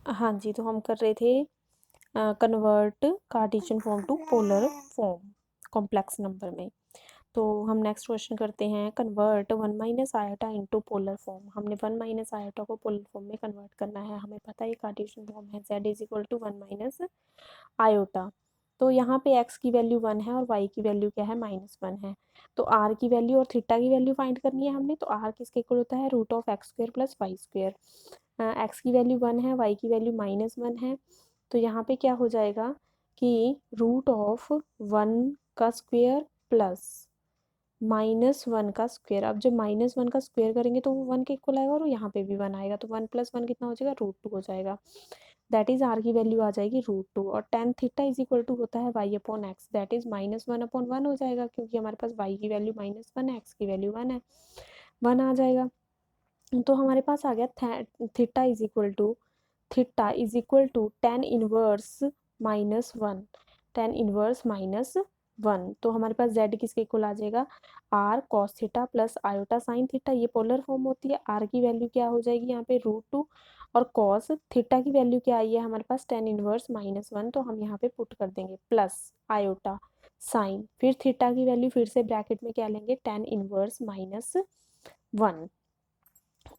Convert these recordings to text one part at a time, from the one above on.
हाँ जी, तो हम कर रहे थे convert Cartesian form to polar form complex number में। तो हम नेक्स्ट क्वेश्चन करते हैं, convert 1 minus iota into polar form. हमने 1 माइनस आयोटा को पोलर फॉर्म में कन्वर्ट करना है। हमें पता है कार्टेशियन फॉर्म है z is equal to 1 minus iota. तो यहाँ पे x की वैल्यू 1 है और y की वैल्यू क्या है -1 है। तो r की वैल्यू और थीटा की वैल्यू फाइंड करनी है हमने। तो r किसके इक्वल होता है root of x square plus y square. x की वैल्यू 1 है, y की वैल्यू -1 है। तो यहाँ पे क्या हो जाएगा कि रूट ऑफ 1 का स्क्वायर प्लस -1 का स्क्वायर। अब जब -1 का स्क्वायर करेंगे तो वो 1 के इक्वल आएगा और यहाँ पे भी 1 आएगा। तो 1 + 1 कितना हो जाएगा √2 हो जाएगा। दैट इज आर की वैल्यू आ जाएगी √2 और tan theta is equal to होता है y/x दैट इज -1/1 हो जाएगा, क्योंकि हमारे पास y की वैल्यू -1 है, x की वैल्यू 1 है, 1 आ जाएगा। तो हमारे पास आ गया theta is equal to tan inverse -1, tan inverse -1। तो हमारे पास z किसके इक्वल आ जाएगा r cos theta plus iota sine theta. ये पोलर फॉर्म होती है। r की वैल्यू क्या हो जाएगी यहाँ पे √2 और cos थीटा की वैल्यू क्या आई है हमारे पास tan इनवर्स -1। तो हम यहाँ पे पुट कर देंगे प्लस आयोटा साइन, फिर थीटा की वैल्यू फिर से ब्रैकेट में क्या लेंगे tan इनवर्स -1।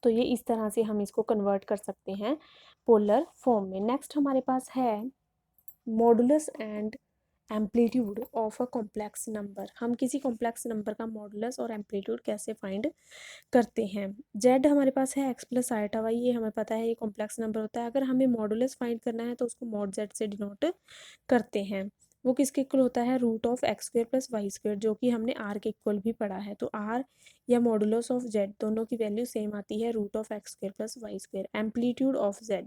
तो ये इस तरह से हम इसको कन्वर्ट कर सकते हैं पोलर फॉर्म में। नेक्स्ट हमारे पास है modulus and amplitude of a complex number. हम किसी कॉम्प्लेक्स नंबर का मॉडुलस और एम्पलीट्यूड कैसे फाइंड करते हैं। z हमारे पास है x प्लस आयोटा y, ये हमें पता है ये कॉम्प्लेक्स नंबर होता है। अगर हमें मॉडुलस फाइंड करना है तो उसको मॉड z से डिनोट करते हैं। वो किसके इक्वल होता है root of x square plus y square, जो कि हमने r के इक्वल भी पढ़ा है। तो r या मॉडुलस ऑफ z दोनों की वैल्यू सेम आती है root of x square plus y square. Amplitude of z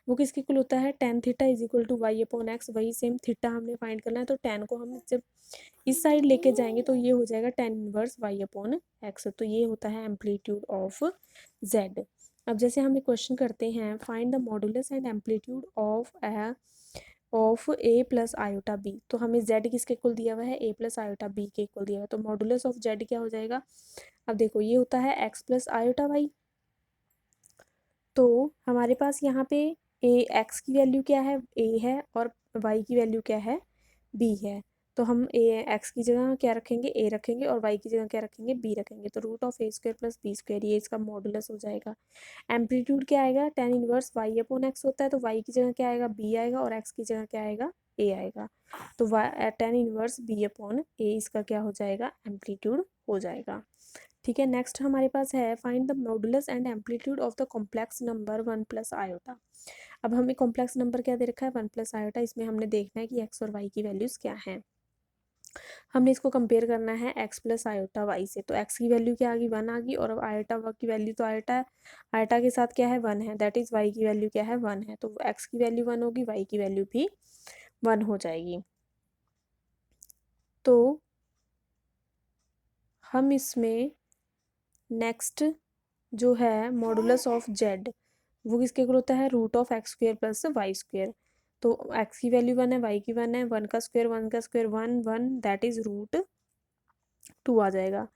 वो किसके इक्वल होता है tan theta is equal to y/x। वही सेम थीटा हमने फाइंड करना है, तो tan को हम जब इस साइड लेके जाएंगे तो ये हो जाएगा tan इनवर्स y/x। तो ये होता है एम्पलीट्यूड ऑफ z। अब जैसे हम एक क्वेश्चन करते हैं, find the modulus and amplitude of a plus iota b। तो हमें z किसके इक्वल दिया हुआ है a प्लस आयोटा b के इक्वल दिया हुआ है। तो मॉडुलस ऑफ z क्या हो जाएगा, अब देखो ये होता है x प्लस आयोटा y। तो हमारे पास यहाँ पे x की वैल्यू क्या है a है और y की वैल्यू क्या है b है। तो हम x की जगह क्या रखेंगे a रखेंगे और y की जगह क्या रखेंगे b रखेंगे। तो root of a square plus b square ये इसका मॉडुलस हो जाएगा। एम्पलीट्यूड क्या आएगा tan इनवर्स y/x होता है, तो y की जगह क्या आएगा b आएगा और x की जगह क्या आएगा a आएगा। तो tan इनवर्स b/a इसका क्या हो जाएगा एम्पलीट्यूड हो जाएगा। ठीक है, नेक्स्ट हमारे पास है find the modulus and amplitude of the complex number 1 plus iota. अब हमें कॉम्प्लेक्स नंबर क्या दे रखा है 1 प्लस आयोटा। इसमें हमने देखना है कि x और y की वैल्यूज़ क्या हैं। हमने इसको कंपेयर करना है x प्लस आयोटा y से। तो x की वैल्यू क्या आ गई 1 आ गई और आयोटा की वैल्यू तो आयोटा के साथ क्या है 1 है, दैट इज़ y की वैल्यू क्या है 1 है। तो x की वैल्यू 1 होगी, y की वैल्यू भी 1 हो जाएगी। तो हम इसमें नेक्स्ट जो है मॉडुलस ऑफ z वो किसके इक्वल होता है root of x square plus y square. तो x की वैल्यू 1 है, y की 1 है, 1 का स्क्वायर 1 1 दैट इज √2 आ जाएगा।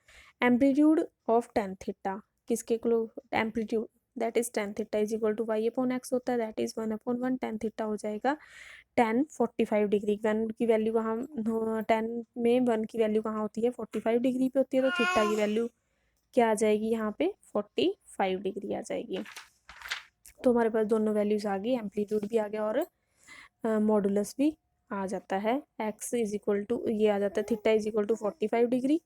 एम्पलीट्यूड ऑफ tan थीटा किसके equal, amplitude that is tan theta is equal to y/x होता है, दैट इज 1/1 tan थीटा हो जाएगा tan 45 डिग्री। 1 की वैल्यू कहाँ, tan में 1 की वैल्यू कहाँ होती है 45 डिग्री पे होती है। तो थीटा की वैल्यू क्या आ जाएगी यहाँ पे 45 डिग्री आ जाएगी। तो हमारे पास दोनों वैल्यूज आ गई, एम्पलीट्यूड भी आ गया और मॉडुलस भी आ जाता है। x इज इक्वल टू ये आ जाता है theta is equal to 45 degree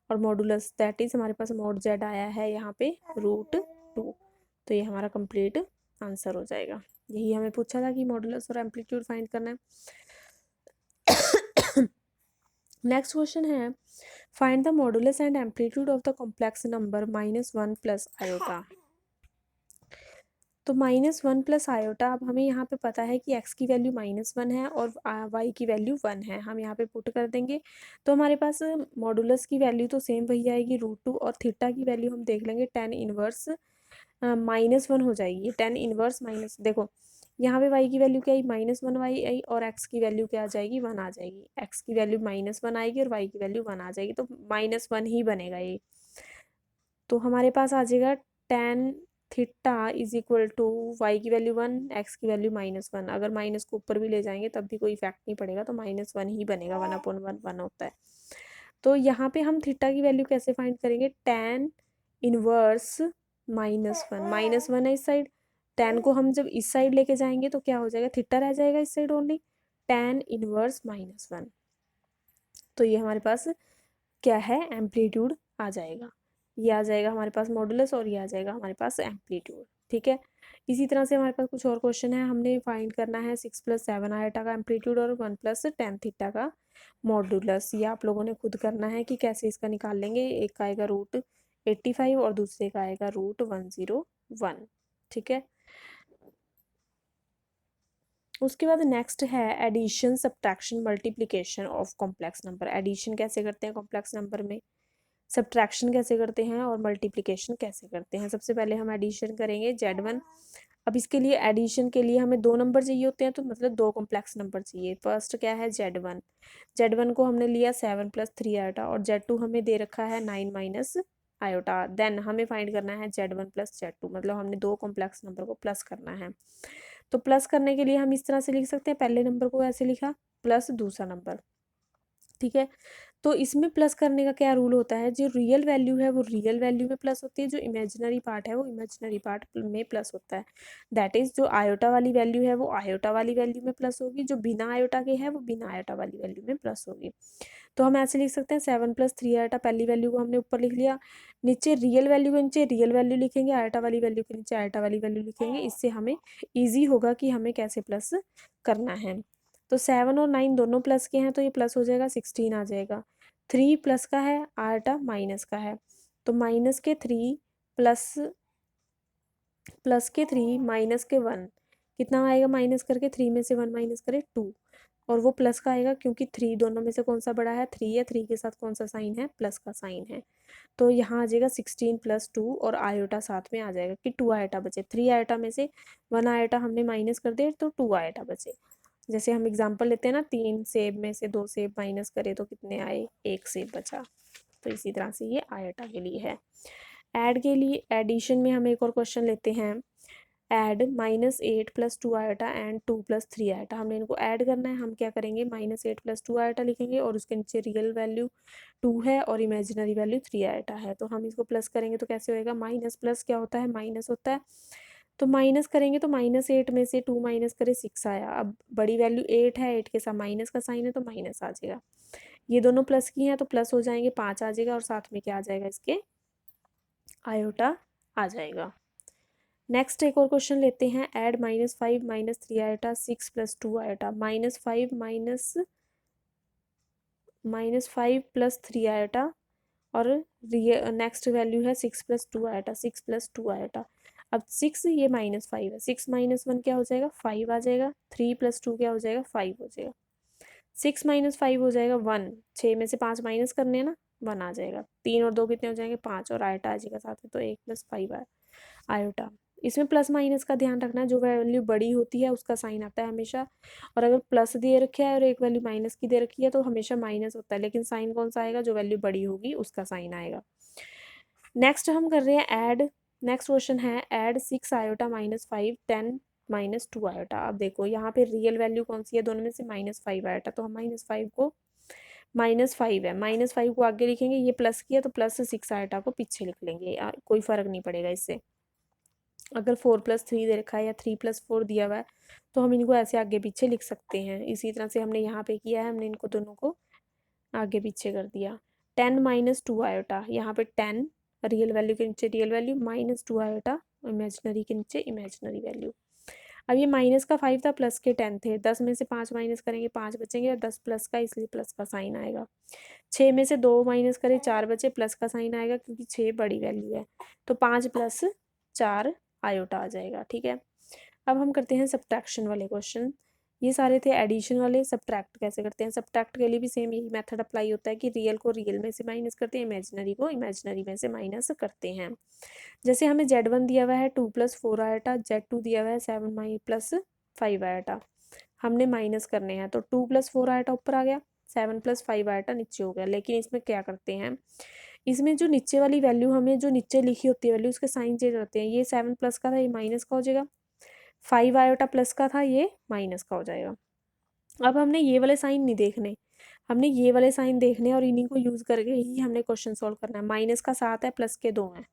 और मॉडुलस दैट इज हमारे पास मॉड z आया है यहाँ पे √2। तो ये हमारा कंप्लीट आंसर हो जाएगा। यही हमें पूछा था कि मॉडुलस और एम्पलीट्यूड फाइंड करना है। नेक्स्ट क्वेश्चन है find the modulus and amplitude of the complex number -1 plus iota. तो -1 प्लस आयोटा, अब हमें यहाँ पे पता है कि x की वैल्यू -1 है और y की वैल्यू 1 है। हम यहाँ पे पुट कर देंगे तो हमारे पास मॉडुलस की वैल्यू तो सेम वही आएगी √2 और थीटा की वैल्यू हम देख लेंगे tan इनवर्स -1 हो जाएगी। tan इनवर्स माइनस, देखो यहाँ पे y की वैल्यू क्या आई -1 y आई और x की वैल्यू क्या आ जाएगी 1 आ जाएगी। x की वैल्यू -1 आएगी और y की वैल्यू 1 आ जाएगी, तो -1 ही बनेगा ये। तो हमारे पास आ जाएगा tan theta is equal to y की वैल्यू 1, एक्स की वैल्यू -1। अगर माइनस को ऊपर भी ले जाएंगे तब भी कोई इफेक्ट नहीं पड़ेगा, तो -1 ही बनेगा, 1/1 1 होता है। तो यहाँ पे हम थीटा की वैल्यू कैसे फाइंड करेंगे, tan इनवर्स -1 है इस साइड, tan को हम जब इस साइड लेके जाएंगे तो क्या हो जाएगा, थीटा रह जाएगा इस साइड ओनली, tan इनवर्स -1। तो ये हमारे पास क्या है, एम्पलीट्यूड आ जाएगा, ये आ जाएगा हमारे पास मॉडुलस, और ये आ जाएगा हमारे पास एम्पलीट्यूड। ठीक है, इसी तरह से हमारे पास कुछ और क्वेश्चन है, हमने फाइंड करना है 6 + 7 आयोटा का एम्पलीट्यूड और 1 + tan थीटा का मॉडुलस। ये आप लोगों ने खुद करना है कि कैसे इसका निकाल लेंगे। एक का आएगा √85 और दूसरे का आएगा √101। ठीक है, उसके बाद नेक्स्ट है addition, subtraction, multiplication of complex number. Addition कैसे करते हैं कॉम्प्लेक्स नंबर में, सब्ट्रैक्शन कैसे करते हैं और मल्टीप्लिकेशन कैसे करते हैं। सबसे पहले हम एडिशन करेंगे Z1। अब इसके लिए एडिशन के लिए हमें 2 नंबर चाहिए होते हैं, तो मतलब 2 कॉम्प्लेक्स नंबर चाहिए। फर्स्ट क्या है Z1 को हमने लिया 7 + 3 आयोटा, और Z2 हमें दे रखा है 9 - आयोटा। देन हमें फाइंड करना है Z1 + Z2, मतलब हमने 2 कॉम्प्लेक्स नंबर को प्लस करना है। तो प्लस करने के लिए हम इस तरह से लिख सकते हैं, पहले नंबर को ऐसे लिखा प्लस दूसरा नंबर। ठीक है, तो इसमें प्लस करने का क्या रूल होता है, जो रियल वैल्यू है वो रियल वैल्यू में प्लस होती है, जो इमेजिनरी पार्ट है वो इमेजिनरी पार्ट में प्लस होता है। दैट इज जो आयोटा वाली वैल्यू है वो आयोटा वाली वैल्यू में प्लस होगी, जो बिना आयोटा के है वो बिना आयोटा वाली वैल्यू में प्लस होगी। तो हम ऐसे लिख सकते हैं 7 + 3 आयोटा, पहली वैल्यू को हमने ऊपर लिख लिया, नीचे रियल वैल्यू के नीचे रियल वैल्यू लिखेंगे, आयोटा वाली वैल्यू के नीचे आयोटा वाली वैल्यू लिखेंगे। इससे हमें ईजी होगा कि हमें कैसे प्लस करना है। तो 7 और 9 दोनों प्लस के हैं, तो ये प्लस हो जाएगा, 16 आ जाएगा। 3 प्लस का है, आयोटा माइनस का है, तो -3 -3 कितना आएगा, माइनस करके 3 में से 1 माइनस करें 2, और वो प्लस का आएगा क्योंकि 3 दोनों में से कौन सा बड़ा है, 3 है, 3 के साथ कौन सा साइन है, प्लस का साइन है। तो यहाँ आ जाएगा 16 + 2, और आयोटा साथ में आ जाएगा कि 2 आयोटा बचे। 3 आयोटा में से 1 आयोटा हमने माइनस कर दिया, तो 2 आयोटा बचे। जैसे हम एग्जांपल लेते हैं ना, 3 सेब में से 2 सेब माइनस करे तो कितने आए, 1 सेब बचा। तो इसी तरह से ये आयोटा के लिए है। ऐड के लिए, एडिशन में हम एक और क्वेश्चन लेते हैं, ऐड -8 + 2 आयोटा एंड 2 + 3 आयोटा। हमने इनको ऐड करना है, हम क्या करेंगे, -8 + 2 आयोटा लिखेंगे, और उसके नीचे रियल वैल्यू 2 है और इमेजिनरी वैल्यू 3 आयोटा है। तो हम इसको प्लस करेंगे तो कैसे होएगा, माइनस प्लस क्या होता है, माइनस होता है। तो माइनस करेंगे तो -8 में से 2 माइनस करे 6 आया। अब बड़ी वैल्यू 8 है, 8 के साथ माइनस का साइन है तो माइनस आ जाएगा। ये दोनों प्लस की हैं तो प्लस हो जाएंगे, 5 आ जाएगा, और साथ में क्या आ जाएगा, इसके आयोटा आ जाएगा। नेक्स्ट एक और क्वेश्चन लेते हैं, ऐड -5 - 3 आयोटा 6 + 2 आयोटा। -5 + 3 आयोटा, और नेक्स्ट वैल्यू है 6 + 2 आयोटा, 6 + 2 आयोटा। अब 6, ये -5 है, 6 - 1 क्या हो जाएगा, 5 आ जाएगा। 3 + 2 क्या हो जाएगा, 5 हो जाएगा। 6 - 5 हो जाएगा 1, 6 में से 5 माइनस करने हैं ना, 1 आ जाएगा। 3 और 2 कितने हो जाएंगे, 5, और आयोटा आ जाएगा साथ में, तो 1 + 5 आयोटा। इसमें प्लस माइनस का ध्यान रखना है, जो वैल्यू बड़ी होती है उसका साइन आता है हमेशा, और अगर प्लस दे रखा है और एक वैल्यू माइनस की दे रखी है तो हमेशा माइनस होता है, लेकिन साइन कौन सा आएगा, जो वैल्यू बड़ी होगी उसका साइन आएगा। नेक्स्ट हम कर रहे हैं ऐड, नेक्स्ट क्वेश्चन है ऐड 6 आयोटा -5 10 - 2 आयोटा। अब देखो यहाँ पे रियल वैल्यू कौन सी है, दोनों में से -5 आयोटा, तो हम -5 को, -5 है, -5 को आगे लिखेंगे, ये प्लस किया तो +6 आयोटा को पीछे लिख लेंगे, कोई फर्क नहीं पड़ेगा इससे। अगर 4 + 3 दे रखा है या 3 + 4 दिया हुआ है तो हम इनको ऐसे आगे पीछे लिख सकते हैं। इसी तरह से हमने यहाँ पे किया है, हमने इनको दोनों को आगे पीछे कर दिया। 10 - 2 आयोटा, यहाँ पे 10 रियल वैल्यू के नीचे रियल वैल्यू, -2 आयोटा इमेजिनरी के नीचे इमेजिनरी वैल्यू। अब ये माइनस का 5 था, प्लस के 10 थे, 10 में से 5 माइनस करेंगे 5 बचेंगे, और 10 प्लस का, इसलिए प्लस का साइन आएगा। 6 में से 2 माइनस करें 4 बचे, प्लस का साइन आएगा क्योंकि 6 बड़ी वैल्यू है, तो 5 + 4 आयोटा आ जाएगा। ठीक है, अब हम करते हैं सब्ट्रैक्शन वाले क्वेश्चन। ये सारे थे एडिशन वाले। सब्ट्रैक्ट कैसे करते हैं, सब्ट्रैक्ट के लिए भी सेम यही मेथड अप्लाई होता है कि रियल को रियल में से माइनस करते हैं, इमेजिनरी को इमेजिनरी में से माइनस करते हैं। जैसे हमें Z1 दिया हुआ है 2 + 4 आयोटा, Z2 दिया हुआ है 7 + 5 आयोटा, हमने माइनस करने हैं, तो 2 + 4 आयोटा ऊपर आ गया, 7 + 5 आयोटा नीचे हो गया। लेकिन इसमें क्या करते हैं, इसमें जो नीचे वाली वैल्यू, हमें जो नीचे लिखी होती है वैल्यू, उसके साइन चेंज होते हैं। ये 7 प्लस का था, ये माइनस का हो जाएगा। 5 आयोटा प्लस का था, ये माइनस का हो जाएगा। अब हमने ये वाले साइन नहीं देखने, हमने ये वाले साइन देखने और इन्हीं को यूज़ करके ही हमने क्वेश्चन सॉल्व करना है। माइनस का 7 है, प्लस के 2 हैं।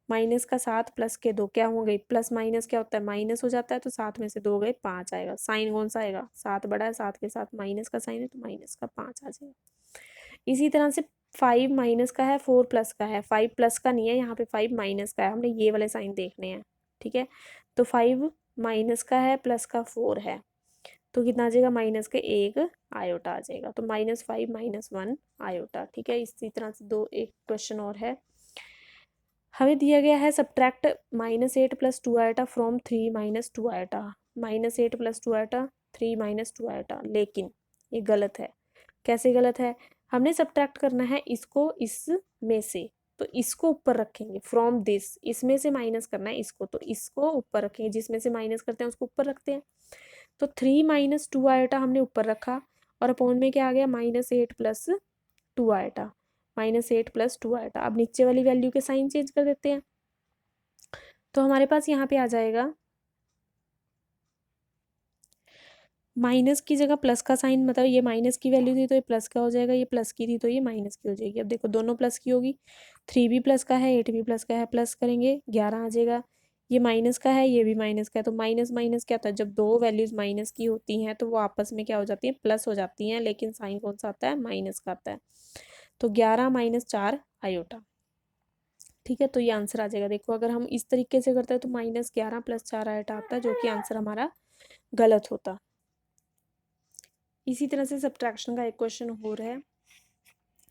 माइनस का 7 प्लस के 2 क्या हो गई, प्लस माइनस क्या होता है, माइनस हो जाता है। तो 7 में से 2 गए, 5 आएगा। साइन कौन सा आएगा, 7 बड़ा है, 7 के साथ माइनस का साइन है, तो माइनस का 5 आ जाएगा। इसी तरह से 5 माइनस का है, 4 प्लस का है। 5 प्लस का नहीं है यहाँ पे, 5 माइनस का है। हमने ये वाले साइन देखने हैं, ठीक है। तो 5 माइनस का है, प्लस का 4 है, तो कितना आ जाएगा, माइनस के 1 आयोटा आ जाएगा। तो -5 -1 आयोटा, ठीक है। इसी तरह से एक क्वेश्चन और है। हमें दिया गया है subtract -8 + 2 iota from 3 - 2 iota. -8 + 2 iota 3 - 2 iota, लेकिन ये गलत है। कैसे गलत है, हमने सब्ट्रैक्ट करना है इसको इस में से, तो इसको ऊपर रखेंगे। फ्रॉम दिस, इसमें से माइनस करना है इसको, तो इसको ऊपर रखेंगे। जिसमें से माइनस करते हैं उसको ऊपर रखते हैं। तो 3 - 2 आयोटा हमने ऊपर रखा, और अपॉन में क्या आ गया, -8 + 2 आयोटा। -8 + 2 आयोटा। अब नीचे वाली वैल्यू के साइन चेंज कर देते हैं, तो हमारे पास यहाँ पे आ जाएगा माइनस की जगह प्लस का साइन, मतलब ये माइनस की वैल्यू थी तो ये प्लस का हो जाएगा, ये प्लस की थी तो ये माइनस की हो जाएगी। अब देखो दोनों प्लस की होगी, 3 भी प्लस का है, 8 भी प्लस का है, प्लस करेंगे 11 आ जाएगा। ये माइनस का है, ये भी माइनस का है, तो माइनस माइनस क्या होता है, जब दो वैल्यूज माइनस की होती हैं तो वो आपस में क्या हो जाती है, प्लस हो जाती हैं, लेकिन साइन कौन सा आता है, माइनस का आता है। तो 11 - 4 आयोटा, ठीक है। तो ये आंसर आ जाएगा। देखो अगर हम इस तरीके से करते हैं तो -11 + 4 आयोटा आता है, जो कि आंसर हमारा गलत होता। इसी तरह से सब्ट्रैक्शन का एक क्वेश्चन और है,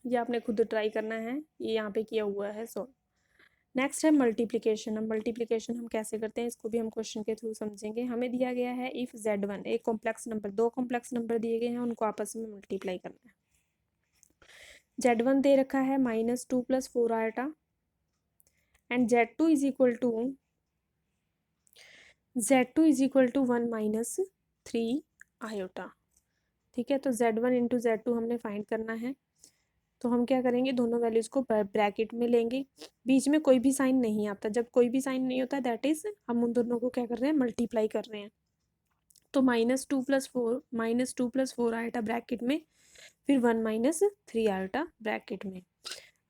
ये आपने खुद ट्राई करना है, ये यहाँ पे किया हुआ है सॉल्व। नेक्स्ट है मल्टीप्लिकेशन। अब मल्टीप्लिकेशन हम कैसे करते हैं, इसको भी हम क्वेश्चन के थ्रू समझेंगे। हमें दिया गया है इफ़ Z1, एक कॉम्प्लेक्स नंबर, दो कॉम्प्लेक्स नंबर दिए गए हैं, उनको आपस में मल्टीप्लाई करना है। Z1 दे रखा है -2 + 4 iota, and Z2 is equal to 1 - 3 iota, ठीक है। तो Z1 × Z2 हमने फाइंड करना है। तो हम क्या करेंगे, दोनों वैल्यूज़ को ब्रैकेट में लेंगे, बीच में कोई भी साइन नहीं आता। जब कोई भी साइन नहीं होता, दैट इज़ हम उन दोनों को क्या कर रहे हैं, मल्टीप्लाई कर रहे हैं। तो -2 + 4 आयोटा ब्रैकेट में, फिर 1 - 3 आयोटा ब्रैकेट में।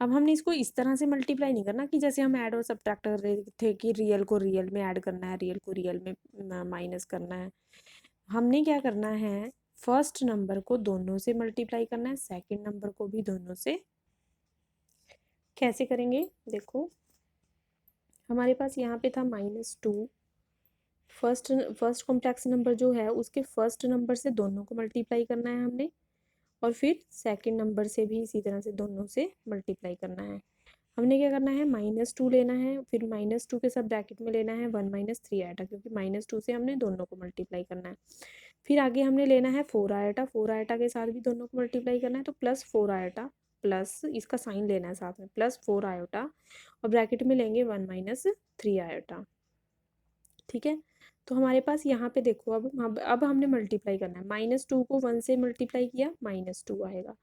अब हमने इसको इस तरह से मल्टीप्लाई नहीं करना कि जैसे हम ऐड और सब्ट्रैक्ट कर रहे थे कि रियल को रियल में ऐड करना है, रियल को रियल में माइनस करना है। हमने क्या करना है, फर्स्ट नंबर को दोनों से मल्टीप्लाई करना है, सेकंड नंबर को भी दोनों से। कैसे करेंगे, देखो हमारे पास यहाँ पे था -2, फर्स्ट कॉम्प्लेक्स नंबर जो है उसके फर्स्ट नंबर से दोनों को मल्टीप्लाई करना है हमने, और फिर सेकंड नंबर से भी इसी तरह से दोनों से मल्टीप्लाई करना है। हमने क्या करना है, -2 लेना है, फिर -2 के साथ ब्रैकेट में लेना है 1 - 3 आयोटा, क्योंकि -2 से हमने दोनों को मल्टीप्लाई करना है। फिर आगे हमने लेना है 4 आयोटा, 4 आयोटा के साथ भी दोनों को मल्टीप्लाई करना है, तो +4 आयोटा, प्लस इसका साइन लेना है साथ में, +4 आयोटा, और ब्रैकेट में लेंगे 1 - 3 आयोटा, ठीक है। तो हमारे पास यहाँ पे देखो, अब हमने मल्टीप्लाई करना है। -2 को 1 से मल्टीप्लाई किया, -2 आएगा।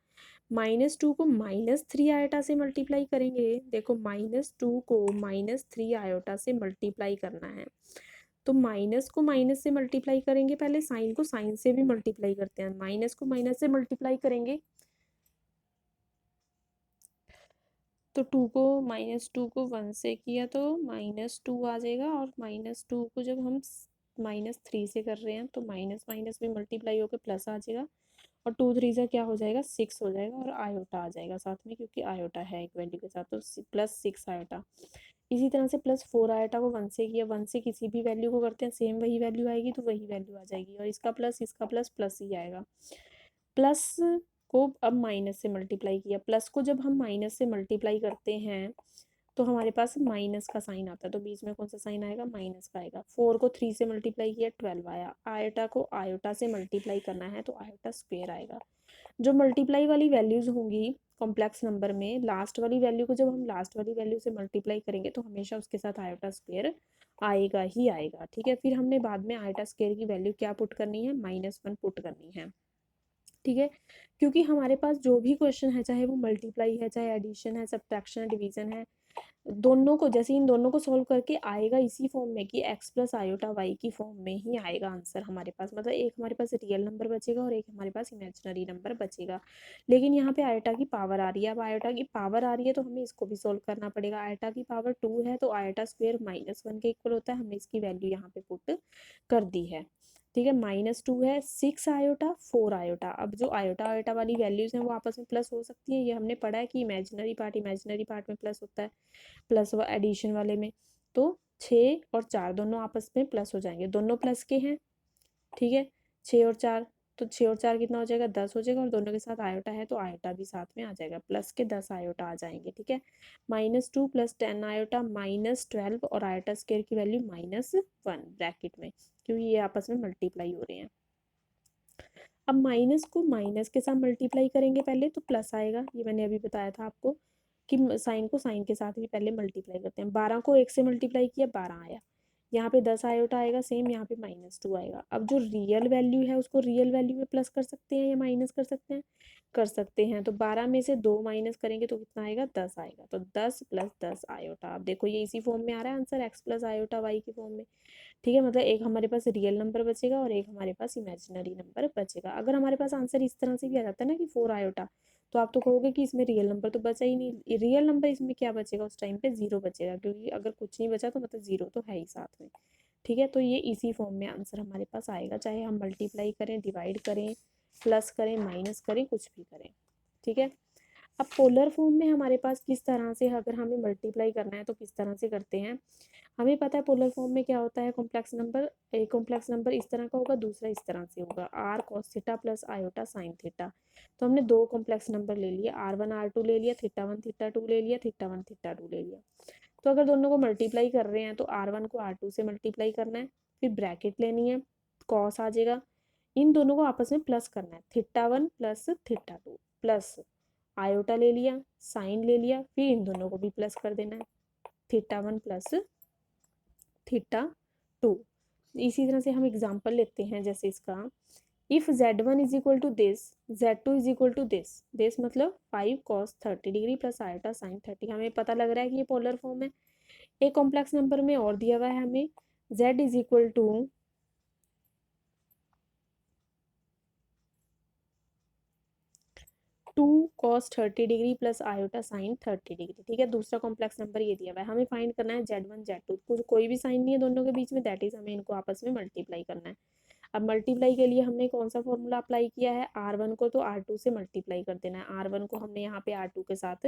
-2 को -3 आयोटा से मल्टीप्लाई करेंगे। देखो -2 को -3 आयोटा से मल्टीप्लाई करना है, तो माइनस को माइनस से मल्टीप्लाई करेंगे, पहले साइन को साइन से भी मल्टीप्लाई करते हैं। माइनस को माइनस से मल्टीप्लाई करेंगे तो -2 को 1 से किया तो -2 आ जाएगा, और -2 को जब हम -3 से कर रहे हैं तो माइनस माइनस भी मल्टीप्लाई होकर प्लस आ जाएगा, और 2 3 जा क्या हो जाएगा, 6 हो जाएगा, और आयोटा आ जाएगा साथ में, क्योंकि आयोटा है एक वैल्यू के साथ, तो +6 आयोटा। इसी तरह से +4 आयोटा को 1 से किया, 1 से किसी भी वैल्यू को करते हैं, सेम वही वैल्यू आएगी, तो वही वैल्यू आ जाएगी, और इसका प्लस प्लस ही आएगा। प्लस को अब माइनस से मल्टीप्लाई किया, प्लस को जब हम माइनस से मल्टीप्लाई करते हैं तो हमारे पास माइनस का साइन आता है, तो बीच में कौन सा साइन आएगा, माइनस का आएगा। 4 को 3 से मल्टीप्लाई किया, 12 आया। आयोटा को आयोटा से मल्टीप्लाई करना है, तो आयोटा स्क्वायर आएगा। जो मल्टीप्लाई वाली वैल्यूज होंगी कॉम्प्लेक्स नंबर में, लास्ट वाली वैल्यू को जब हम लास्ट वाली वैल्यू से मल्टीप्लाई करेंगे तो हमेशा उसके साथ आयोटा स्क्वायर आएगा ही आएगा, ठीक है। फिर हमने बाद में आयोटा स्क्वायर की वैल्यू क्या पुट करनी है, -1 पुट करनी है। ठीक है, क्योंकि हमारे पास जो भी क्वेश्चन है, चाहे वो मल्टीप्लाई है, चाहे एडिशन है, सब्ट्रैक्शन है, डिवीजन है, दोनों को, जैसे इन दोनों को सॉल्व करके आएगा इसी फॉर्म में कि x प्लस आयोटा वाई की फॉर्म में ही आएगा आंसर हमारे पास। मतलब एक हमारे पास रियल नंबर बचेगा और एक हमारे पास इमेजिनरी नंबर बचेगा। लेकिन यहाँ पे आयोटा की पावर आ रही है, अब आयोटा की पावर आ रही है तो हमें इसको भी सॉल्व करना पड़ेगा। आयोटा की पावर 2 है तो आयोटा स्क्वेयर -1 के इक्वल होता है, हमने इसकी वैल्यू यहाँ पे पुट कर दी है। ठीक है, -2 है, 6 आयोटा, 4 आयोटा। अब जो आयोटा आयोटा वाली वैल्यूज हैं वो आपस में प्लस हो सकती हैं, ये हमने पढ़ा है कि इमेजिनरी पार्ट में प्लस होता है, प्लस वो एडिशन वाले में। तो 6 और 4 दोनों आपस में प्लस हो जाएंगे, दोनों प्लस के हैं। ठीक है, 6 और 4, तो 6 और 4 कितना हो जाएगा, 10 हो जाएगा, और दोनों के साथ आयोटा है तो आयोटा भी साथ में आ जाएगा, प्लस के 10 आयोटा आ जाएंगे। ठीक है, -2 + 10 आयोटा -12, और आयोटा स्क्वायर की वैल्यू -1 ब्रैकेट में, क्योंकि ये आपस में मल्टीप्लाई हो रहे हैं। अब माइनस को माइनस के साथ मल्टीप्लाई करेंगे पहले तो प्लस आएगा, ये मैंने अभी बताया था आपको कि साइन को साइन के साथ भी पहले मल्टीप्लाई करते हैं। 12 को 1 से मल्टीप्लाई किया, 12 आया। यहाँ पे 10 आयोटा आएगा, सेम यहाँ पे -2 आएगा। अब जो रियल वैल्यू है उसको रियल वैल्यू में प्लस कर सकते हैं या माइनस कर सकते हैं, कर सकते हैं। तो 12 में से 2 माइनस करेंगे तो कितना आएगा, 10 आएगा। तो 10 + 10 आयोटा, अब देखो ये इसी फॉर्म में आ रहा है आंसर, x + आयोटा y की फॉर्म में। ठीक है, मतलब एक हमारे पास रियल नंबर बचेगा और एक हमारे पास इमेजिनरी नंबर बचेगा। अगर हमारे पास आंसर इस तरह से भी आ जाता है ना कि 4 आयोटा, तो आप तो कहोगे कि इसमें रियल नंबर तो बचा ही नहीं। रियल नंबर इसमें क्या बचेगा, उस टाइम पे 0 बचेगा, क्योंकि अगर कुछ नहीं बचा तो मतलब 0 तो है ही साथ में। ठीक है, तो ये इसी फॉर्म में आंसर हमारे पास आएगा, चाहे हम मल्टीप्लाई करें, डिवाइड करें, प्लस करें, माइनस करें, कुछ भी करें। ठीक है, अब पोलर फॉर्म में हमारे पास किस तरह से, अगर हमें मल्टीप्लाई करना है तो किस तरह से करते हैं, हमें पता है पोलर फॉर्म में क्या होता है। कॉम्प्लेक्स नंबर, एक कॉम्प्लेक्स नंबर इस तरह का होगा, दूसरा इस तरह से होगा, r cos theta + iota sin theta. तो हमने दो कॉम्प्लेक्स नंबर ले लिए, r1 r2 ले लिया, थीटा 1 थीटा 2 ले लिया, थीटा 1 थीटा 2 ले लिया। तो अगर दोनों को मल्टीप्लाई कर रहे हैं तो r1 को r2 से मल्टीप्लाई करना है, फिर ब्रैकेट लेनी है, कॉस आ जाएगा, इन दोनों को आपस में प्लस करना है, थीटा 1 + थीटा 2 प्लस आयोटा ले लिया, साइन ले लिया, फिर इन दोनों को भी प्लस कर देना है, थीटा 1 + थीटा 2। इसी तरह से हम एग्जांपल लेते हैं, जैसे इसका if z1 is equal to this, z2 is equal to this मतलब 5 cos 30 डिग्री + आयोटा sin 30। हमें पता लग रहा है कि ये पोलर फॉर्म है। एक कॉम्प्लेक्स नंबर में और दिया हुआ है हमें, z is equal to 2 cos 30 degree + iota sin 30 degree. ठीक है, दूसरा कॉम्प्लेक्स नंबर ये दिया हुआ है, हमें फाइंड करना है z1 z2, कुछ कोई भी साइन नहीं है दोनों के बीच में, दैट इज हमें इनको आपस में मल्टीप्लाई करना है। अब मल्टीप्लाई के लिए हमने कौन सा फॉर्मूला अप्लाई किया है, r1 को तो r2 से मल्टीप्लाई कर देना है, r1 को हमने यहाँ पे r2 के साथ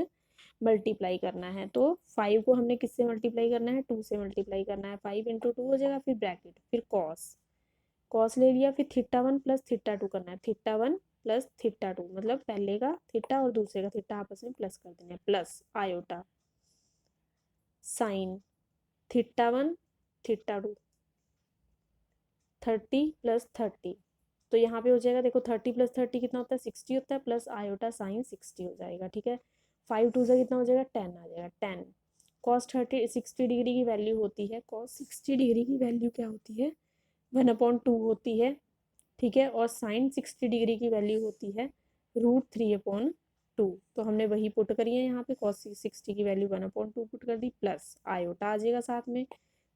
मल्टीप्लाई करना है। तो 5 को हमने किससे मल्टीप्लाई करना है, 2 से मल्टीप्लाई करना है, 5 × 2 हो जाएगा, फिर ब्रैकेट, फिर कॉस ले लिया, फिर थीटा 1 + थीटा 2 करना है, थीटा 1 + थीटा 2 मतलब पहले का थीटा और दूसरे का थीटा आपस में प्लस कर देना है, plus iota sine theta 1 theta 2 30 + 30। तो यहाँ पे हो जाएगा, देखो 30 + 30 कितना होता है, 60 होता है, प्लस आयोटा साइन 60 हो जाएगा। ठीक है, 5 2 से कितना हो जाएगा, 10 आ जाएगा, 10 cos 60 डिग्री की वैल्यू होती है, cos 60 डिग्री की वैल्यू क्या होती है, 1/2 होती है। ठीक है, और साइन 60 डिग्री की वैल्यू होती है √3/2। तो हमने वही पुट करी है यहाँ पे, cos 60 की वैल्यू 1/2 पुट कर दी, प्लस आयोटा आ जाएगा साथ में,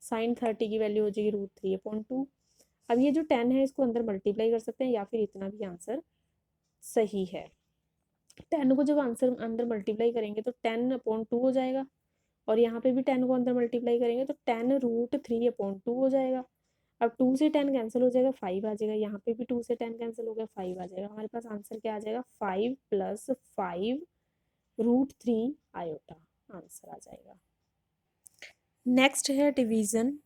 साइन 30 की वैल्यू हो जाएगी √3/2। अब ये जो 10 है इसको अंदर मल्टीप्लाई कर सकते हैं या फिर इतना भी आंसर सही है। 10 को जब आंसर अंदर मल्टीप्लाई करेंगे तो 10/2 हो जाएगा, और यहाँ पे भी 10 को अंदर मल्टीप्लाई करेंगे तो 10√3/2 हो जाएगा। अब 2 से 10 कैंसिल हो जाएगा, 5 आ जाएगा, यहाँ पे भी 2 से 10 कैंसिल हो गया, 5 आ जाएगा। हमारे पास आंसर क्या आ जाएगा, 5 + 5 √3 आयोटा आंसर आ जाएगा। नेक्स्ट है डिवीजन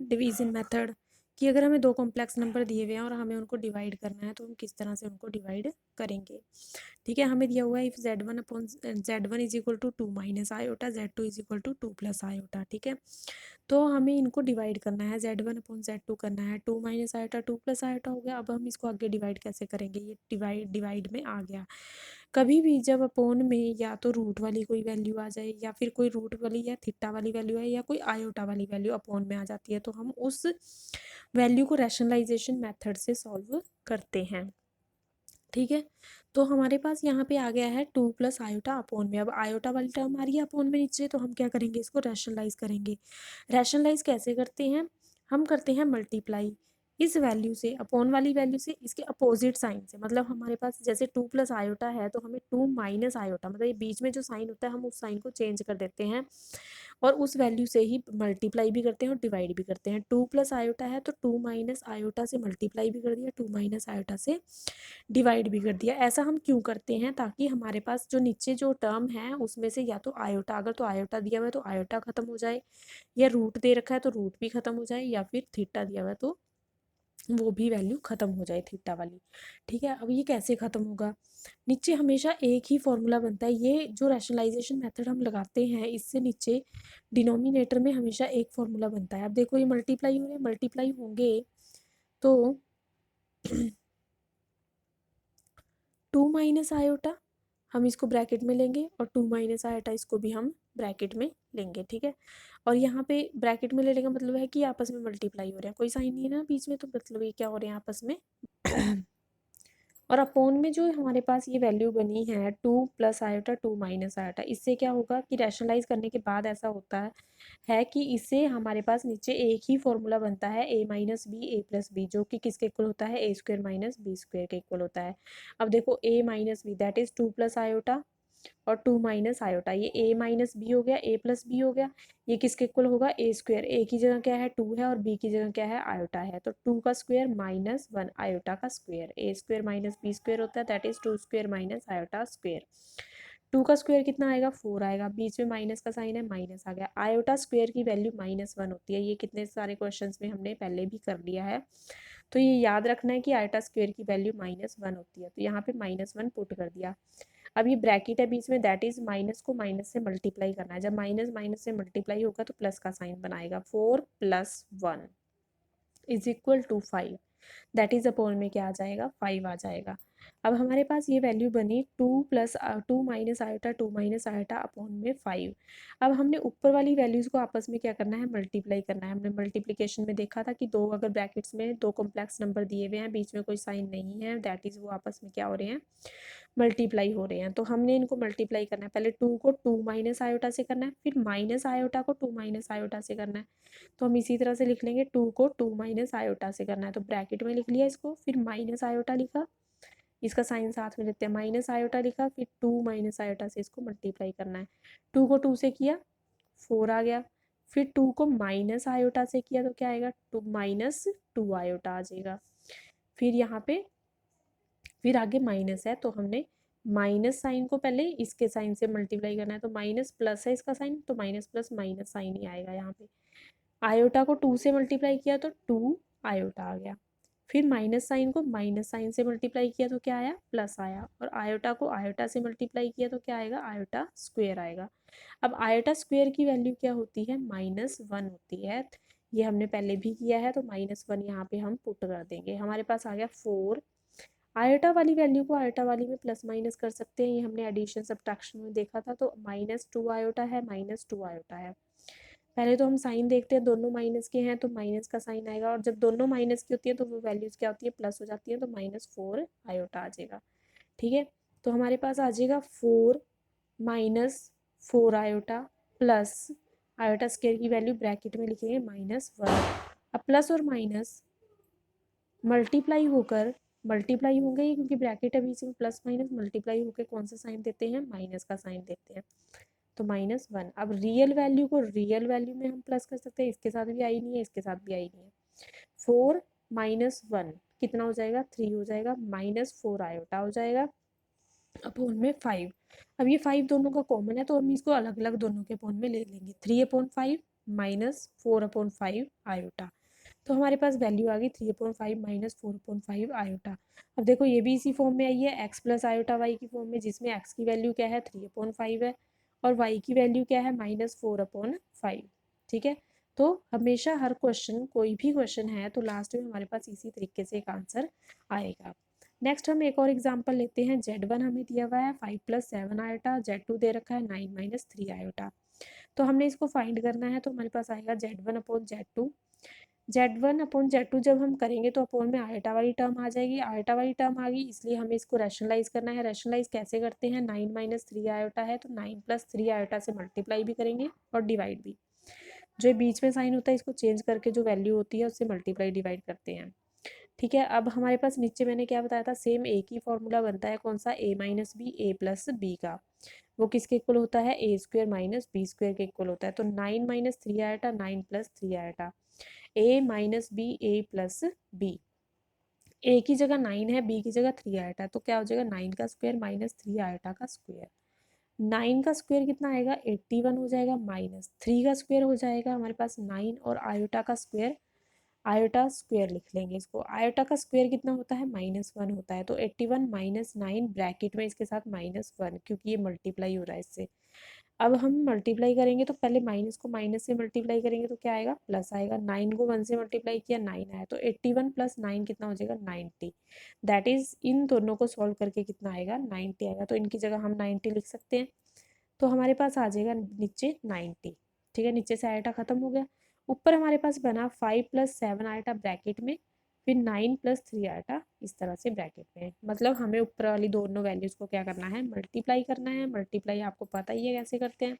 मेथड, कि अगर हमें दो कॉम्प्लेक्स नंबर दिए हुए हैं और हमें उनको डिवाइड करना है तो हम किस तरह से उनको डिवाइड करेंगे। ठीक है, हमें दिया हुआ है if z1 is equal to 2 - iota, z2 is equal to 2 + iota. ठीक है, तो हमें इनको डिवाइड करना है, z1/z2 करना है, 2 - आयोटा 2 + आयोटा हो गया। अब हम इसको आगे डिवाइड कैसे करेंगे, ये डिवाइड में आ गया। कभी भी जब अपोन में या तो रूट वाली कोई वैल्यू आ जाए या फिर कोई रूट वाली या थीटा वाली वैल्यू है या कोई आयोटा वाली वैल्यू अपोन में आ जाती है, तो हम उस वैल्यू को रैशनलाइजेशन मेथड से सॉल्व करते हैं। ठीक है। तो हमारे पास यहाँ पे आ गया है 2 प्लस आयोटा अपॉन में। अब आयोटा वाली टर्म आ रही है अपॉन में नीचे, तो हम क्या करेंगे, इसको रैशनलाइज करेंगे। रैशनलाइज कैसे करते हैं, हम करते हैं मल्टीप्लाई इस वैल्यू से अपॉन वाली वैल्यू से इसके अपोजिट साइन से। मतलब हमारे पास जैसे 2 प्लस आयोटा है तो हमें 2 माइनस आयोटा, मतलब ये बीच में जो साइन होता है हम उस साइन को चेंज कर देते हैं और उस वैल्यू से ही मल्टीप्लाई भी करते हैं और डिवाइड भी करते हैं। 2 प्लस आयोटा है तो 2 माइनस आयोटा से मल्टीप्लाई भी कर दिया, 2 माइनस आयोटा से डिवाइड भी कर दिया। ऐसा हम क्यों करते हैं, ताकि हमारे पास जो नीचे जो टर्म है उसमें से या तो आयोटा, अगर तो आयोटा दिया हुआ है तो आयोटा खत्म हो जाए, या रूट दे रखा है तो रूट भी खत्म हो जाए, या फिर थीटा दिया हुआ है तो वो भी वैल्यू खत्म हो जाए थीटा वाली। ठीक है। अब ये कैसे खत्म होगा, नीचे हमेशा एक ही फॉर्मूला बनता है। ये जो रैशनलाइजेशन मेथड हम लगाते हैं इससे नीचे डिनोमिनेटर में हमेशा एक फॉर्मूला बनता है। अब देखो ये मल्टीप्लाई हो रहे हैं, मल्टीप्लाई होंगे तो 2 माइनस आयोटा हम इसको ब्रैकेट में लेंगे और 2 माइनस आयोटा इसको भी हम ब्रैकेट में लेंगे। ठीक है। और यहाँ पे ब्रैकेट में लेने का मतलब है कि आपस में मल्टीप्लाई हो रहे हैं, कोई साइन नहीं है ना बीच में, तो मतलब ये क्या हो रहे हैं आपस में और अपोन में जो हमारे पास ये वैल्यू बनी है 2 प्लस आयोटा 2 माइनस आयोटा, इससे क्या होगा कि रैशनलाइज करने के बाद ऐसा होता है कि इससे हमारे पास नीचे एक ही फॉर्मूला बनता है a minus b a plus b, जो कि किसके इक्वल होता है a square minus b square के इक्वल होता है। अब देखो a minus b that is 2 plus iota और 2 माइनस आयोटा, ये a माइनस बी हो गया, a प्लस बी हो गया, ये किसके इक्वल होगा ए स्क्वायर, ए की जगह क्या है 2 है और b की जगह क्या है आयोटा है, तो 2 का स्क्वायर माइनस 1 आयोटा का स्क्वायर, ए स्क्वायर माइनस बी स्क्वायर होता है that is 2 square minus iota square. 2 का स्क्वायर कितना आएगा 4 आएगा, बीच में माइनस का साइन है माइनस आ गया। आयोटा स्क्वायर की वैल्यू -1 होती है, ये कितने सारे क्वेश्चंस में हमने पहले भी कर लिया है, तो ये याद रखना है कि आयोटा स्क्वायर की वैल्यू -1 होती है। तो यहाँ पे -1 पुट कर दिया। अब ये ब्रैकेट है बीच में दैट इज माइनस को माइनस से मल्टीप्लाई करना है, जब माइनस माइनस से मल्टीप्लाई होगा तो प्लस का साइन बनाएगा, 4 + 1 is equal to 5, that is upon में क्या आ जाएगा 5 आ जाएगा। अब हमारे पास ये वैल्यू बनी 2 minus iota 2 minus iota upon में 5। अब हमने ऊपर वाली वैल्यूज़ को आपस में क्या करना है मल्टीप्लाई करना है। हमने मल्टीप्लिकेशन में देखा था कि दो अगर ब्रैकेट्स में दो कॉम्प्लेक्स नंबर दिए हुए हैं बीच में कोई साइन नहीं है दैट इज़ वो आपस में क्या हो रहे हैं मल्टीप्लाई हो रहे हैं, तो हमने इनको मल्टीप्लाई करना है। पहले 2 को 2 माइनस आयोटा से करना है, फिर माइनस आयोटा को 2 माइनस आयोटा से करना है। तो हम इसी तरह से लिख लेंगे 2 को 2 माइनस आयोटा से करना है, तो ब्रैकेट में लिख लिया इसको, फिर माइनस आयोटा लिखा, इसका साइन साथ में लेते हैं, माइनस आयोटा लिखा, फिर 2 माइनस आयोटा से इसको मल्टीप्लाई करना है। 2 को 2 से किया 4 आ गया, फिर 2 को माइनस आयोटा से किया तो क्या आएगा 2 -2 आयोटा आ जाएगा। फिर यहाँ पे फिर आगे माइनस है तो हमने माइनस साइन को पहले इसके साइन से मल्टीप्लाई करना है, तो माइनस प्लस है इसका साइन तो माइनस प्लस माइनस साइन ही आएगा यहाँ पे। आयोटा को 2 से मल्टीप्लाई किया तो 2 आयोटा आ गया, फिर माइनस साइन को माइनस साइन से मल्टीप्लाई किया तो क्या आया प्लस आया, और आयोटा को आयोटा से मल्टीप्लाई किया तो क्या आएगा आयोटा स्क्वायर आएगा। अब आयोटा स्क्वायर की वैल्यू क्या होती है -1 होती है, ये हमने पहले भी किया है, तो -1 यहाँ पे हम पुट कर देंगे। हमारे पास आ गया 4। आयोटा वाली वैल्यू को आयोटा वाली में प्लस माइनस कर सकते हैं, ये हमने एडिशन सब्ट्रैक्शन में देखा था, तो -2 आयोटा है -2 आयोटा है। पहले तो हम साइन देखते हैं, दोनों माइनस के हैं तो माइनस का साइन आएगा, और जब दोनों माइनस की होती है तो वो वैल्यूज क्या होती है प्लस हो जाती है, तो -4 आयोटा आ जाएगा। ठीक है। तो हमारे पास आ जाएगा 4 -4 आयोटा प्लस आयोटा स्क्वायर की वैल्यू ब्रैकेट में लिखेंगे -1। अब प्लस और माइनस मल्टीप्लाई होंगे ही, क्योंकि ब्रैकेट है बीच में, प्लस माइनस मल्टीप्लाई होकर कौन सा साइन देते हैं माइनस का साइन देते हैं, तो -1। अब रियल वैल्यू को रियल वैल्यू में हम प्लस कर सकते हैं, इसके साथ भी आई नहीं है इसके साथ भी आई नहीं है। 4 -1 कितना हो जाएगा 3 हो जाएगा, -4 आयोटा हो जाएगा अपॉन में 5। अब ये 5 दोनों का कॉमन है तो हम इसको अलग अलग दोनों के अपॉन में ले लेंगे, 3/5 -4/5 आयोटा, तो हमारे पास वैल्यू आ गई 3/5 -4/5 आयोटा। अब देखो ये भी इसी फॉर्म में आई है x प्लस आयोटा वाई की फॉर्म में, जिसमें x की वैल्यू क्या है 3/5 है और y की वैल्यू क्या है -4/5। ठीक है। तो हमेशा हर क्वेश्चन कोई भी क्वेश्चन है तो लास्ट में हमारे पास इसी तरीके से एक आंसर आएगा। नेक्स्ट हम एक और एग्जाम्पल लेते हैं। Z1 हमें दिया हुआ है 5 + 7 आयोटा, Z2 दे रखा है 9 - 3 आयोटा। तो हमने इसको फाइंड करना है, तो हमारे पास आएगा Z1/Z2 Z1/Z2 जब हम करेंगे तो अपोन में आयटा वाली टर्म आ जाएगी, आयटा वाली टर्म आ गई, इसलिए हमें इसको रैशनलाइज करना है। रैशनलाइज कैसे करते हैं, 9 - 3 आयोटा है तो 9 + 3 आयोटा से मल्टीप्लाई भी करेंगे और डिवाइड भी। जो बीच में साइन होता है इसको चेंज करके जो वैल्यू होती है उससे मल्टीप्लाई डिवाइड करते हैं। ठीक है, अब हमारे पास नीचे मैंने क्या बताया था, सेम एक ही फॉर्मूला बनता है, कौन सा, a - b a + b का। वो किसके इक्वल होता है, a² - b² के इक्वल होता है। तो 9 - 3 iota 9 + 3 iota, a - b a + b। a की जगह 9 है, b की जगह 3 आयोटा, तो क्या हो जाएगा 9 का स्क्वायर - 3 आयोटा का स्क्वायर। 9 का स्क्वायर कितना आएगा, 81 हो जाएगा, माइनस 3 का स्क्वायर हो जाएगा हमारे पास 9 और आयोटा का स्क्वायर, आयोटा स्क्वायर लिख लेंगे इसको। आयोटा का स्क्वायर कितना होता है, -1 होता है। तो 81 - 9 ब्रैकेट में इसके साथ -1, क्योंकि ये मल्टीप्लाई हो रहा है इससे। अब हम मल्टीप्लाई करेंगे तो पहले माइनस को माइनस से मल्टीप्लाई करेंगे तो क्या आएगा, प्लस आएगा। 9 को 1 से मल्टीप्लाई किया 9 आया, तो 81 + 9 कितना हो जाएगा, 90। दैट इज इन दोनों को सॉल्व करके कितना आएगा, 90 आएगा। तो इनकी जगह हम 90 लिख सकते हैं। तो हमारे पास आ जाएगा नीचे 90। ठीक है, नीचे से आयटा खत्म हो गया। ऊपर हमारे पास बना 5 + 7 आयटा ब्रैकेट में, फिर 9 + 3 आयटा इस तरह से ब्रैकेट में। मतलब हमें ऊपर वाली दोनों वैल्यूज को क्या करना है, मल्टीप्लाई करना है। मल्टीप्लाई आपको पता ही है कैसे करते हैं,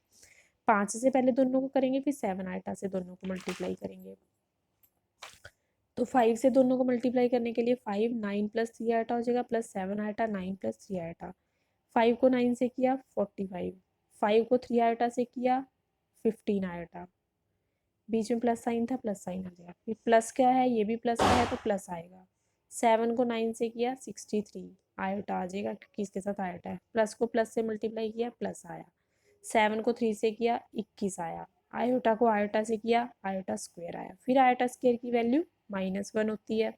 5 से पहले दोनों को करेंगे, फिर 7 आयटा से दोनों को मल्टीप्लाई करेंगे। तो 5 से दोनों को मल्टीप्लाई करने के लिए 5 9 + 3 आयटा हो जाएगा, प्लस 7 आयटा 9 + 3 आयटा। 5 को 9 से किया 45, 5 को 3 आयोटा से किया 15 आयोटा, बीच में प्लस साइन था, प्लस साइन आ गया। फिर प्लस क्या है, ये भी प्लस का है तो प्लस आएगा। 7 को 9 से किया 63 आयोटा आ जाएगा, क्योंकि इसके साथ आयोटा है। प्लस को प्लस से मल्टीप्लाई किया, प्लस आया। 7 को 3 से किया 21 आया। आयोटा को आयोटा से किया, आयोटा स्क्वायर आया। फिर आयोटा स्क्वायर की वैल्यू -1 होती है।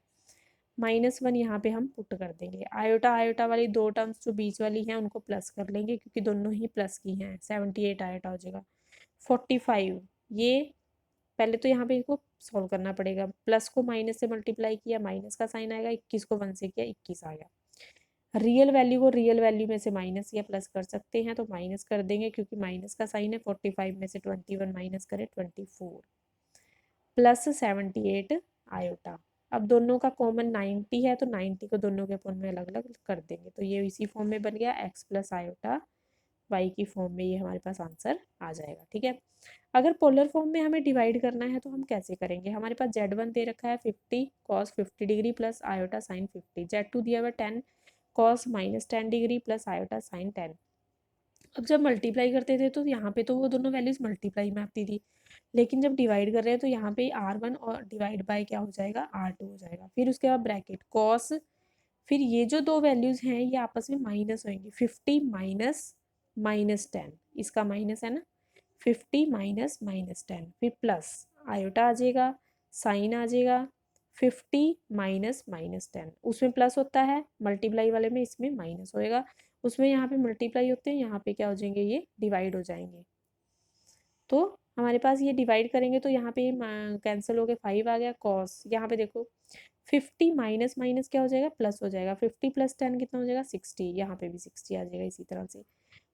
-1 यहाँ पे हम पुट कर देंगे। आयोटा आयोटा वाली दो टर्म्स जो बीच वाली हैं उनको प्लस कर लेंगे, क्योंकि दोनों ही प्लस की हैं। 78 आयोटा हो जाएगा। 45, ये पहले तो यहाँ पे इसको सॉल्व करना पड़ेगा। प्लस को माइनस से मल्टीप्लाई किया, माइनस का साइन आएगा। 21 को 1 से किया 21 आ गया। रियल वैल्यू को रियल वैल्यू में से माइनस या प्लस कर सकते हैं, तो माइनस कर देंगे, क्योंकि माइनस का साइन है। 45 में से 21 माइनस करें 24 प्लस 78 आयोटा। अब दोनों का कॉमन 90 है, तो 90 को दोनों के अपोन में अलग अलग कर देंगे, तो ये इसी फॉर्म में बन गया x + आयोटा y की फॉर्म में। ये हमारे पास आंसर आ जाएगा। ठीक है, अगर पोलर फॉर्म में हमें डिवाइड करना है तो हम कैसे करेंगे। हमारे पास Z1 दे रखा है 50 cos 50 degree plus iota sine 50, Z2 दिया हुआ 10 cos -10 degree plus iota sine 10। अब जब मल्टीप्लाई करते थे तो यहाँ पे तो वो दोनों वैल्यूज मल्टीप्लाई में आती थी, लेकिन जब डिवाइड कर रहे हैं तो यहाँ पे R1 और डिवाइड बाय क्या हो जाएगा, R2 हो जाएगा। फिर उसके बाद ब्रैकेट कॉस, फिर ये जो दो वैल्यूज हैं ये आपस में माइनस होंगी। 50 माइनस -10, इसका माइनस है ना, 50 माइनस -10, फिर प्लस आयोटा आ जाएगा, साइन आ जाएगा। 50 माइनस -10, उसमें प्लस होता है मल्टीप्लाई वाले में, इसमें माइनस होएगा। उसमें यहाँ पे मल्टीप्लाई होते हैं, यहाँ पे क्या हो जाएंगे, ये डिवाइड हो जाएंगे। तो हमारे पास ये डिवाइड करेंगे तो यहाँ पे कैंसिल हो गए, 5 आ गया। कॉस यहाँ पे देखो 50 माइनस माइनस क्या हो जाएगा, प्लस हो जाएगा। 50 + 10 कितना हो जाएगा, 60, यहाँ पे भी 60 आ जाएगा इसी तरह से।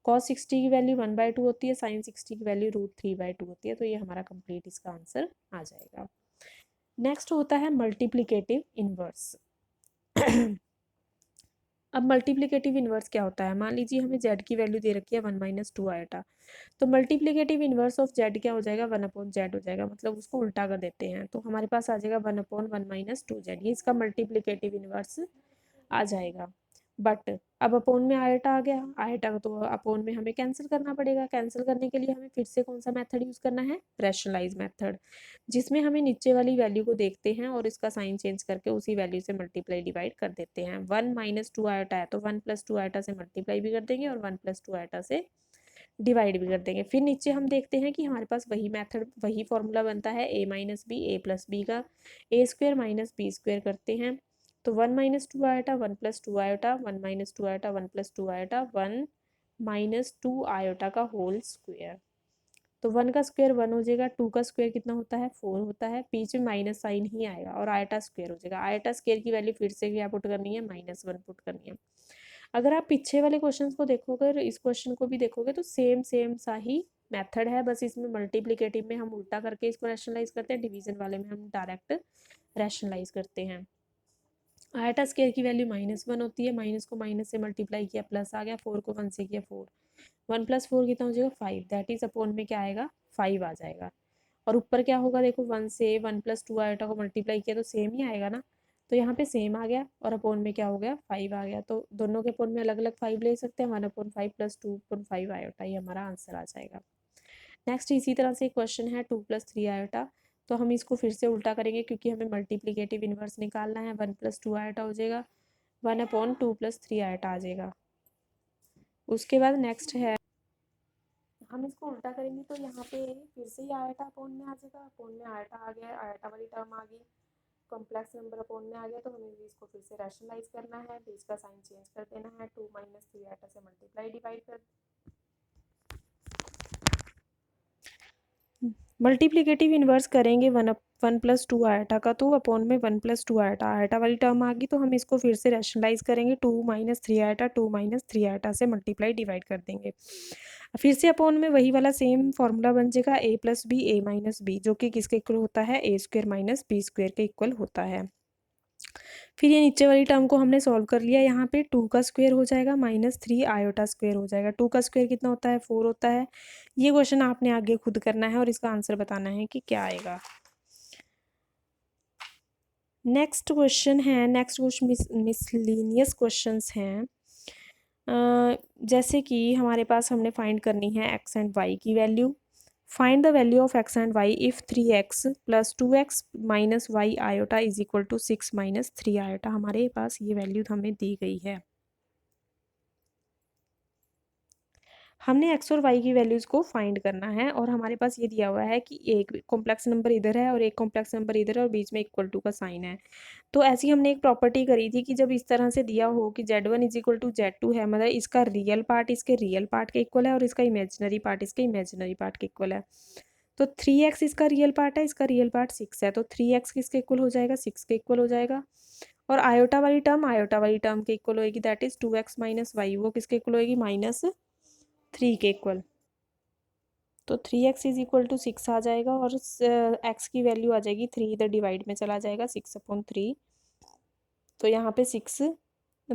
कॉस 60 की वैल्यू 1/2 होती है, साइन 60 की वैल्यू √3/2 होती है। तो ये हमारा कंप्लीट इसका आंसर आ जाएगा। नेक्स्ट होता है मल्टीप्लिकेटिव इनवर्स। अब मल्टीप्लिकेटिव इनवर्स क्या होता है, मान लीजिए हमें z की वैल्यू दे रखी है 1 - 2 आयोटा, तो मल्टीप्लिकेटिव इनवर्स ऑफ z क्या हो जाएगा, 1/z हो जाएगा। मतलब उसको उल्टा कर देते हैं, तो हमारे पास आ जाएगा 1/1 - 2z, ये इसका मल्टीप्लिकेटिव इनवर्स आ जाएगा। बट अब अपोन में आयटा आ गया, आयटा तो अपोन में हमें कैंसिल करना पड़ेगा। कैंसिल करने के लिए हमें फिर से कौन सा मेथड यूज़ करना है, रैशनलाइज मेथड, जिसमें हमें नीचे वाली वैल्यू को देखते हैं और इसका साइन चेंज करके उसी वैल्यू से मल्टीप्लाई डिवाइड कर देते हैं। 1 - 2 आयटा है तो 1 + 2 आयटा से मल्टीप्लाई भी कर देंगे और 1 + 2 आयटा से डिवाइड भी कर देंगे। फिर नीचे हम देखते हैं कि हमारे पास वही मेथड, वही फॉर्मूला बनता है a - b a + b का, a² - b² करते हैं। तो 1 - 2 iota 1 + 2 iota 1 - 2 iota 1 + 2 iota 1 - 2 iota का होल स्क्वायर। तो 1 का स्क्वायर 1 हो जाएगा, 2 का स्क्वायर कितना होता है, 4 होता है। बीच में माइनस साइन ही आएगा और आयटा स्क्वायर हो जाएगा। आयटा स्क्वायर की वैल्यू फिर से क्या पुट करनी है, -1 पुट करनी है। अगर आप पीछे वाले क्वेश्चन को देखोगे और इस क्वेश्चन को भी देखोगे तो सेम सेम सा ही मेथड है, बस इसमें मल्टीप्लिकेटिव में हम उल्टा करके इसको रैशनलाइज करते हैं, डिवीजन वाले में हम डायरेक्ट रैशनलाइज करते हैं। आयटा स्क्वायर की वैल्यू -1 होती है, माइनस को माइनस से मल्टीप्लाई किया प्लस आ गया, 4 को 1 से किया 4, 1 + 4 कितना हो जाएगा 5, दैट इज अपॉन में क्या आएगा 5 आ जाएगा। और ऊपर क्या होगा देखो 1 से 1 + 2 आयटा को मल्टीप्लाई किया तो सेम ही आएगा ना, तो यहाँ पे सेम आ गया और अपॉन में क्या हो गया 5 आ गया, तो दोनों के अपॉन में अलग अलग 5 ले सकते हैं, 1/5 + 2/5 आयोटा, ये हमारा आंसर आ जाएगा। नेक्स्ट इसी तरह से क्वेश्चन है 2 + 3 आयोटा, तो हम इसको फिर से उल्टा करेंगे क्योंकि हमें मल्टीप्लिकेटिव इन्वर्स निकालना है। 1 + 2 आयोटा हो जाएगा 1/2 + 3 आयोटा आ जाएगा। उसके बाद नेक्स्ट है, हम इसको उल्टा करेंगे तो यहाँ पे फिर से ही आयटा अपॉन में आ जाएगा, अपॉन में आयटा आ गया, आयटा वाली टर्म आ गई, कॉम्प्लेक्स नंबर अपॉन में आ गया, तो हमें भी इसको फिर से रैशनलाइज करना है, बीच का साइन चेंज कर देना है, 2 - 3 आयटा से मल्टीप्लाई डिवाइड कर, मल्टीप्लिकेटिव इन्वर्स करेंगे 1 + 2 आयटा का, तो अपॉन में 1 + 2 आयटा, आयटा वाली टर्म आ गई, तो हम इसको फिर से रैशनलाइज करेंगे, 2 - 3 आयटा, 2 - 3 आयटा से मल्टीप्लाई डिवाइड कर देंगे, फिर से अपॉन में वही वाला सेम फॉर्मूला बन जाएगा a + b a - b, जो कि किसके इक्वल होता है a² - b² के इक्वल होता है। फिर ये नीचे वाली टर्म को हमने सॉल्व कर लिया, यहाँ पे 2 का स्क्वायर हो जाएगा -3 आयोटा स्क्वायर हो जाएगा, 2 का स्क्वायर कितना होता है 4 होता है। ये क्वेश्चन आपने आगे खुद करना है और इसका आंसर बताना है कि क्या आएगा। नेक्स्ट क्वेश्चन है, नेक्स्ट क्वेश्चन मिसलिनियस क्वेश्चंस हैं, जैसे कि हमारे पास हमने फाइंड करनी है x एंड y की value. Find the value of x and y if 3x + 2x - y iota is equal to 6 - 3 iota. हमारे पास ये वैल्यू हमें दी गई है, हमने x और y की वैल्यूज़ को फाइंड करना है, और हमारे पास ये दिया हुआ है कि एक कॉम्प्लेक्स नंबर इधर है और एक कॉम्प्लेक्स नंबर इधर है और बीच में इक्वल टू का साइन है। तो ऐसी हमने एक प्रॉपर्टी करी थी कि जब इस तरह से दिया हो कि z1 = z2 है, मतलब इसका रियल पार्ट इसके रियल पार्ट के इक्वल है और इसका इमेजिनरी पार्ट इसके इमेजिनरी पार्ट के इक्वल है, तो 3x इसका रियल पार्ट है, इसका रियल पार्ट 6 है, तो 3x किसके इक्वल हो जाएगा 6 के इक्वल हो जाएगा, और आयोटा वाली टर्म के इक्वल होएगी, दैट इज 2x - y, वो किसके इक्वल होएगी -3 के इक्वल, तो 3x = 6 आ जाएगा, और x की वैल्यू आ जाएगी 3, इधर डिवाइड में चला जाएगा 6/3, तो यहाँ पे 6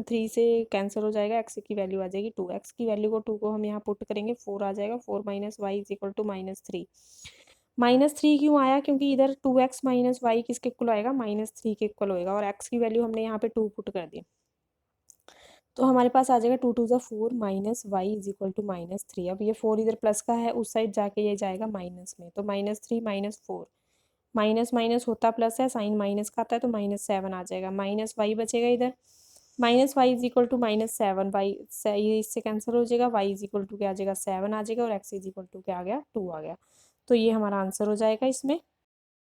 3 से कैंसिल हो जाएगा, x की वैल्यू आ जाएगी 2, x की वैल्यू को 2 को हम यहाँ पुट करेंगे 4 आ जाएगा, 4 - y = -3, -3 क्यों आया, क्योंकि इधर 2x - y किसके इक्वल आएगा -3 के इक्वल होएगा, और x की वैल्यू हमने यहाँ पे 2 पुट कर दी, तो हमारे पास आ जाएगा 2 × 2 = 4 - y = -3। अब ये 4 इधर प्लस का है, उस साइड जाके ये जाएगा माइनस में, तो -3 - 4, माइनस माइनस होता प्लस है, साइन माइनस का आता है, तो -7 आ जाएगा, -y बचेगा इधर, -y = -7, y ये इससे कैंसिल हो जाएगा, y = क्या आ जाएगा 7 आ जाएगा, और x = क्या आ गया 2 आ गया, तो ये हमारा आंसर हो जाएगा इसमें।